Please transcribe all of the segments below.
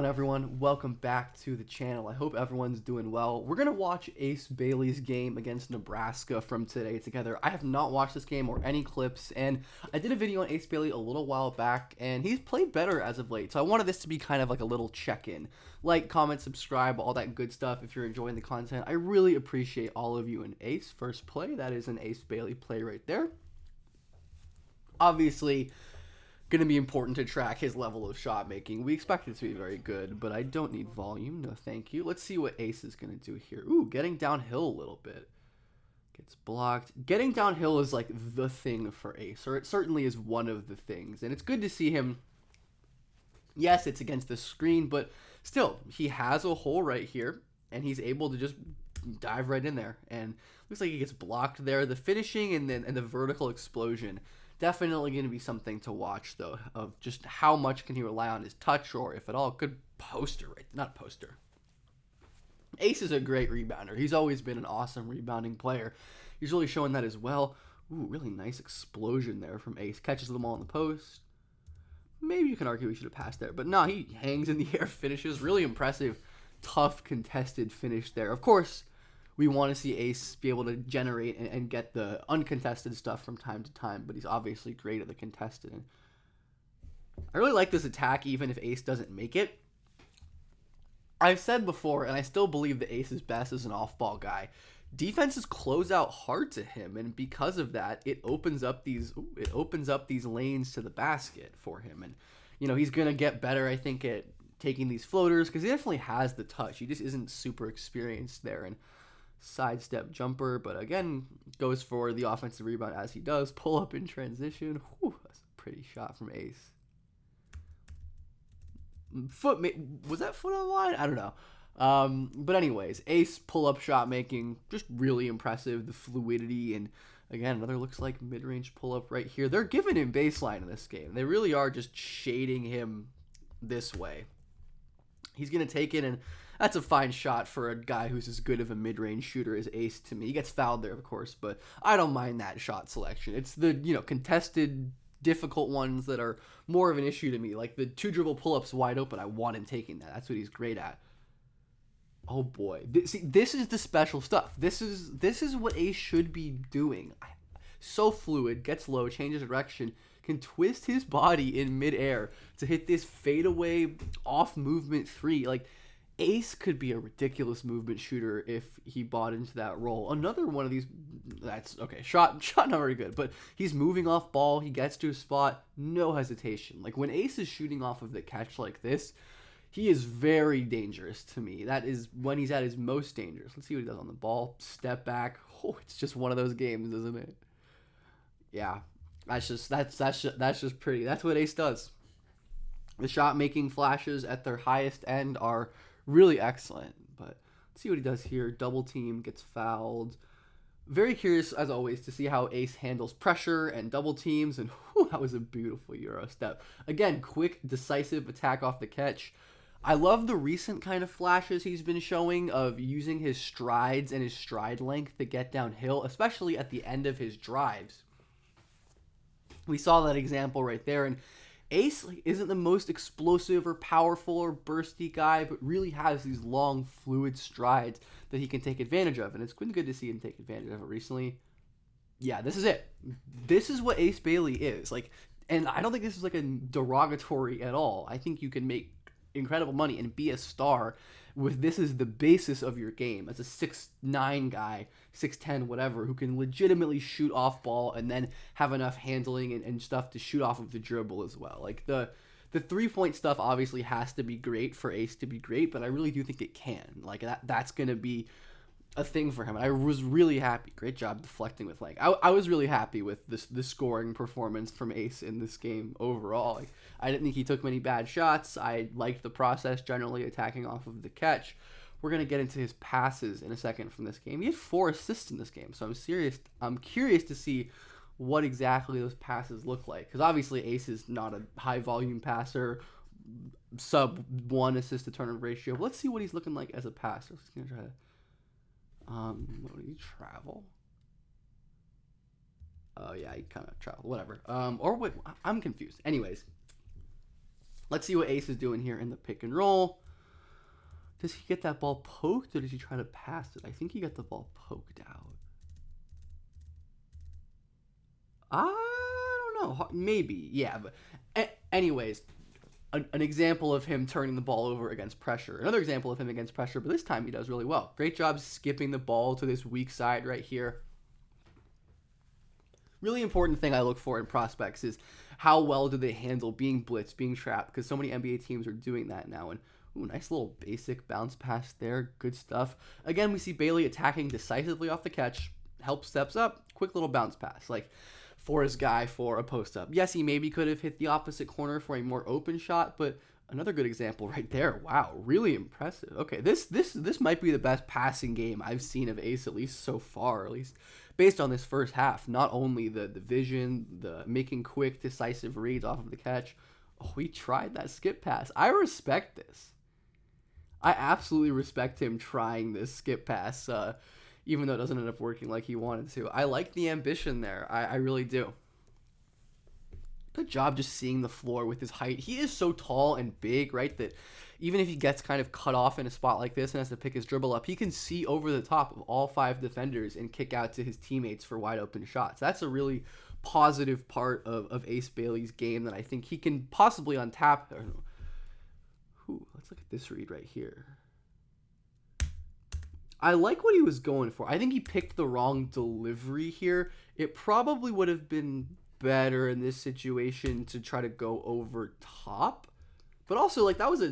Everyone, welcome back to the channel. I hope everyone's doing well. We're gonna watch Ace Bailey's game against Nebraska from today together. I have not watched this game or any clips, and I did a video on Ace Bailey a little while back, and he's played better as of late. So I wanted this to be kind of like a little check-in. Like, comment, subscribe, all that good stuff if you're enjoying the content. I really appreciate all of you. In Ace first play, that is an Ace Bailey play right there. Obviously, going to be important to track his level of shot making. We expect it to be very good, but I don't need volume. No, thank you. Let's see what Ace is going to do here. Ooh, getting downhill a little bit. Gets blocked. Getting downhill is like the thing for Ace, or it certainly is one of the things. And it's good to see him. Yes, it's against the screen, but still, he has a hole right here, and he's able to just dive right in there. And looks like he gets blocked there. The finishing and the vertical explosion. Definitely going to be something to watch, though, of just how much can he rely on his touch, or if at all, good poster, right? Not poster. Ace is a great rebounder. He's always been an awesome rebounding player. He's really showing that as well. Ooh, really nice explosion there from Ace. Catches them all in the post. Maybe you can argue he should have passed there, but no, he hangs in the air, finishes. Really impressive, tough, contested finish there. Of course, we want to see Ace be able to generate and get the uncontested stuff from time to time, but he's obviously great at the contested. And I really like this attack, even if Ace doesn't make it. I've said before, and I still believe that Ace is best as an off-ball guy. Defenses close out hard to him, and because of that, it opens up these lanes to the basket for him. And he's gonna get better, I think, at taking these floaters because he definitely has the touch. He just isn't super experienced there. And sidestep jumper, but again, goes for the offensive rebound as he does. Pull up in transition. Whew, that's a pretty shot from Ace. Was that foot on the line? I don't know. But anyways, Ace pull-up shot making, just really impressive. The fluidity, and again, another looks like mid-range pull-up right here. They're giving him baseline in this game. They really are just shading him this way. He's going to take it, and that's a fine shot for a guy who's as good of a mid-range shooter as Ace to me. He gets fouled there, of course, but I don't mind that shot selection. It's the, contested, difficult ones that are more of an issue to me. Like the two dribble pull-ups wide open, I want him taking that. That's what he's great at. Oh boy. See, this is the special stuff. This is what Ace should be doing. So fluid, gets low, changes direction, can twist his body in midair to hit this fadeaway off movement three. Like, Ace could be a ridiculous movement shooter if he bought into that role. Another one of these, that's okay. Shot not very good, but he's moving off ball. He gets to a spot, no hesitation. Like when Ace is shooting off of the catch like this, he is very dangerous to me. That is when he's at his most dangerous. Let's see what he does on the ball. Step back. Oh, it's just one of those games, isn't it? Yeah, that's just pretty. That's what Ace does. The shot making flashes at their highest end are really excellent, but let's see what he does here. Double team, gets fouled. Very curious, as always, to see how Ace handles pressure and double teams, and whew, that was a beautiful Euro step. Again, quick, decisive attack off the catch. I love the recent kind of flashes he's been showing of using his strides and his stride length to get downhill, especially at the end of his drives. We saw that example right there, and Ace isn't the most explosive or powerful or bursty guy, but really has these long, fluid strides that he can take advantage of. And it's been good to see him take advantage of it recently. Yeah, this is it. This is what Ace Bailey is. Like, and I don't think this is like a derogatory at all. I think you can make incredible money and be a star with this as the basis of your game as a 6'9" guy, 6'10", whatever, who can legitimately shoot off ball and then have enough handling and stuff to shoot off of the dribble as well. Like the 3-point stuff obviously has to be great for Ace to be great, but I really do think it can. Like that's going to be a thing for him. And I was really happy. Great job deflecting with like I was really happy with the scoring performance from Ace in this game overall. Like, I didn't think he took many bad shots. I liked the process generally, attacking off of the catch. We're gonna get into his passes in a second from this game. He had 4 assists in this game, so I'm curious to see what exactly those passes look like, because obviously Ace is not a high volume passer, sub 1 assist to turnover ratio. But let's see what he's looking like as a passer. Let's gonna try to what did he travel? Oh yeah, he kind of traveled. Whatever. Or wait, I'm confused. Anyways, Let's see what Ace is doing here in the pick and roll. Does he get that ball poked, or does he try to pass it? I think he got the ball poked out. I don't know. Maybe. Yeah. But anyways, an example of him turning the ball over against pressure. Another example of him against pressure, but this time he does really well. Great job skipping the ball to this weak side right here. Really important thing I look for in prospects is how well do they handle being blitzed, being trapped, because so many NBA teams are doing that now. And ooh, nice little basic bounce pass there. Good stuff. Again, we see Bailey attacking decisively off the catch. Help steps up. Quick little bounce pass. Like for his guy for a post up. Yes, he maybe could have hit the opposite corner for a more open shot, but another good example right there. Wow, really impressive. Okay, this might be the best passing game I've seen of Ace, at least so far, at least based on this first half. Not only the vision, the making quick, decisive reads off of the catch. Oh, he tried that skip pass. I respect this. I absolutely respect him trying this skip pass, even though it doesn't end up working like he wanted to. I like the ambition there. I really do. Good job just seeing the floor with his height. He is so tall and big, right, that even if he gets kind of cut off in a spot like this and has to pick his dribble up, he can see over the top of all 5 defenders and kick out to his teammates for wide open shots. That's a really positive part of Ace Bailey's game that I think he can possibly untap. Ooh, let's look at this read right here. I like what he was going for. I think he picked the wrong delivery here. It probably would have been better in this situation to try to go over top. But also, like, that was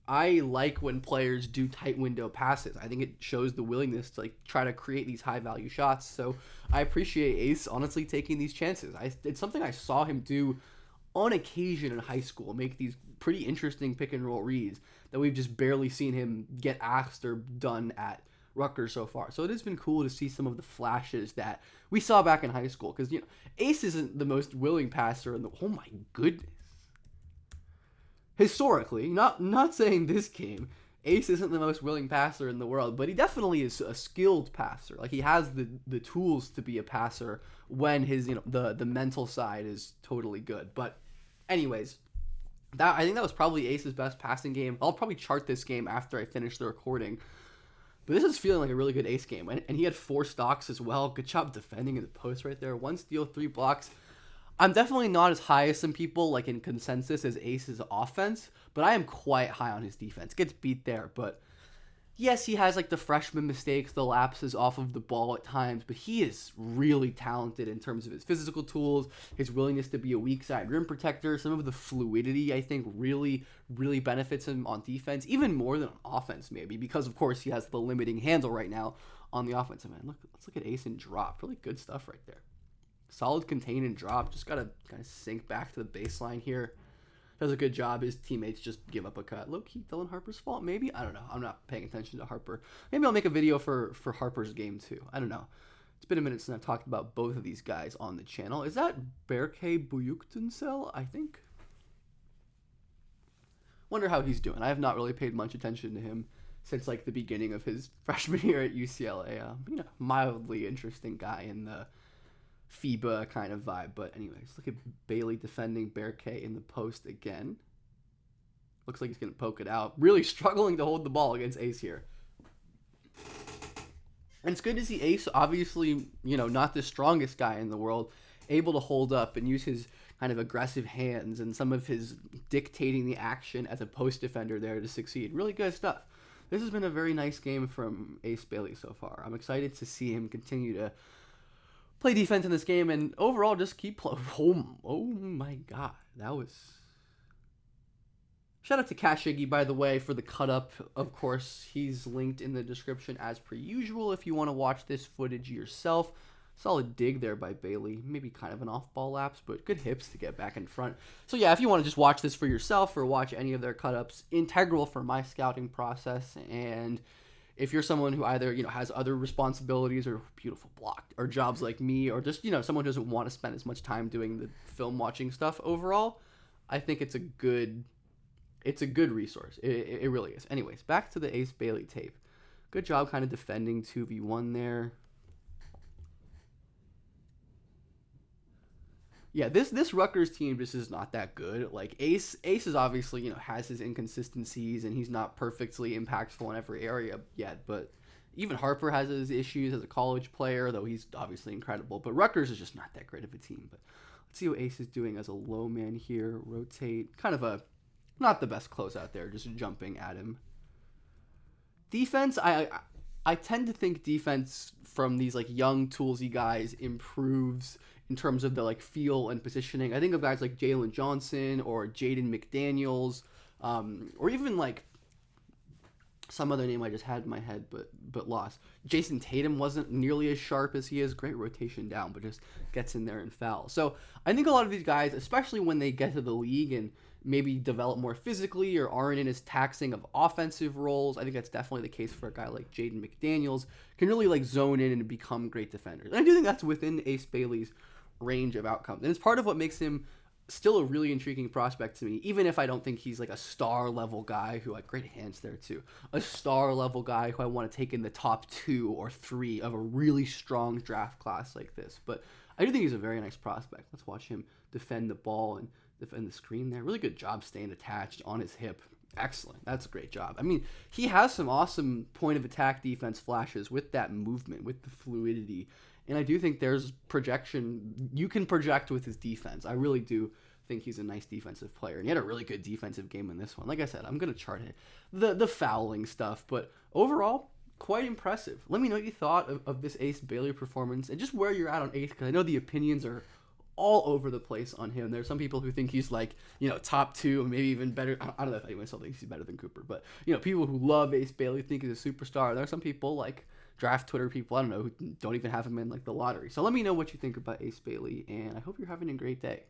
I like when players do tight window passes. I think it shows the willingness to, like, try to create these high-value shots. So I appreciate Ace, honestly, taking these chances. It's something I saw him do on occasion in high school, make these pretty interesting pick-and-roll reads that we've just barely seen him get asked or done at Rutgers so far. So it has been cool to see some of the flashes that we saw back in high school, because Ace isn't the most willing passer in the... Oh my goodness. Historically, not saying this game, Ace isn't the most willing passer in the world, but he definitely is a skilled passer. Like, he has the tools to be a passer when his the mental side is totally good. But anyways, I think that was probably Ace's best passing game. I'll probably chart this game after I finish the recording. But this is feeling like a really good Ace game. And he had 4 stocks as well. Good job defending in the post right there. 1 steal, 3 blocks. I'm definitely not as high as some people, like in consensus, as Ace's offense. But I am quite high on his defense. Gets beat there. But yes, he has like the freshman mistakes, the lapses off of the ball at times. But he is really talented in terms of his physical tools, his willingness to be a weak side rim protector. Some of the fluidity, I think, really benefits him on defense, even more than on offense maybe, because of course he has the limiting handle right now on the offensive end. Let's look at Ace and drop. Really good stuff right there. Solid contain and drop. Just got to kind of sink back to the baseline here. Does a good job. His teammates just give up a cut. Low-key Dylan Harper's fault, maybe? I don't know. I'm not paying attention to Harper. Maybe I'll make a video for Harper's game too. I don't know. It's been a minute since I've talked about both of these guys on the channel. Is that Berke Buyuktuncel, I think? Wonder how he's doing. I have not really paid much attention to him since like the beginning of his freshman year at UCLA. Mildly interesting guy in the FIBA kind of vibe. But anyways, look at Bailey defending Berke in the post again. Looks like he's going to poke it out. Really struggling to hold the ball against Ace here. And it's good to see Ace, obviously, not the strongest guy in the world, able to hold up and use his kind of aggressive hands and some of his dictating the action as a post defender there to succeed. Really good stuff. This has been a very nice game from Ace Bailey so far. I'm excited to see him continue to play defense in this game and overall just keep playing. Oh my God. That was... Shout out to Kashigi, by the way, for the cut up. Of course, he's linked in the description as per usual if you want to watch this footage yourself. Solid dig there by Bailey. Maybe kind of an off-ball lapse, but good hips to get back in front. So yeah, if you want to just watch this for yourself or watch any of their cut-ups, integral for my scouting process. And if you're someone who either, has other responsibilities or beautiful block or jobs like me, or just, someone who doesn't want to spend as much time doing the film watching stuff overall, I think it's a good resource. It really is. Anyways, back to the Ace Bailey tape. Good job kind of defending 2v1 there. Yeah, this Rutgers team just is not that good. Like Ace is obviously, has his inconsistencies and he's not perfectly impactful in every area yet, but even Harper has his issues as a college player, though he's obviously incredible. But Rutgers is just not that great of a team. But let's see what Ace is doing as a low man here. Rotate, kind of a not the best close out there, just jumping at him. Defense, I tend to think defense from these like young toolsy guys improves in terms of the like feel and positioning. I think of guys like Jalen Johnson or Jaden McDaniels, or even like some other name I just had in my head but lost. Jason Tatum wasn't nearly as sharp as he is. Great rotation down, but just gets in there and fouls. So I think a lot of these guys, especially when they get to the league and maybe develop more physically or aren't in as taxing of offensive roles, I think that's definitely the case for a guy like Jaden McDaniels, can really like zone in and become great defenders. And I do think that's within Ace Bailey's range of outcomes. And it's part of what makes him still a really intriguing prospect to me, even if I don't think he's like a star level guy who had great hands there too. A star level guy who I want to take in the top 2 or 3 of a really strong draft class like this. But I do think he's a very nice prospect. Let's watch him defend the ball and defend the screen there. Really good job staying attached on his hip. Excellent. That's a great job. I mean, he has some awesome point of attack defense flashes with that movement, with the fluidity. And I do think there's projection. You can project with his defense. I really do think he's a nice defensive player. And he had a really good defensive game in this one. Like I said, I'm going to chart it. The fouling stuff. But overall, quite impressive. Let me know what you thought of this Ace Bailey performance and just where you're at on Ace, because I know the opinions are all over the place on him. There's some people who think he's like, top 2, maybe even better. I don't know if anyone still thinks he's better than Cooper, but people who love Ace Bailey think he's a superstar. There are some people like draft Twitter people, I don't know, who don't even have him in like the lottery. So let me know what you think about Ace Bailey, and I hope you're having a great day.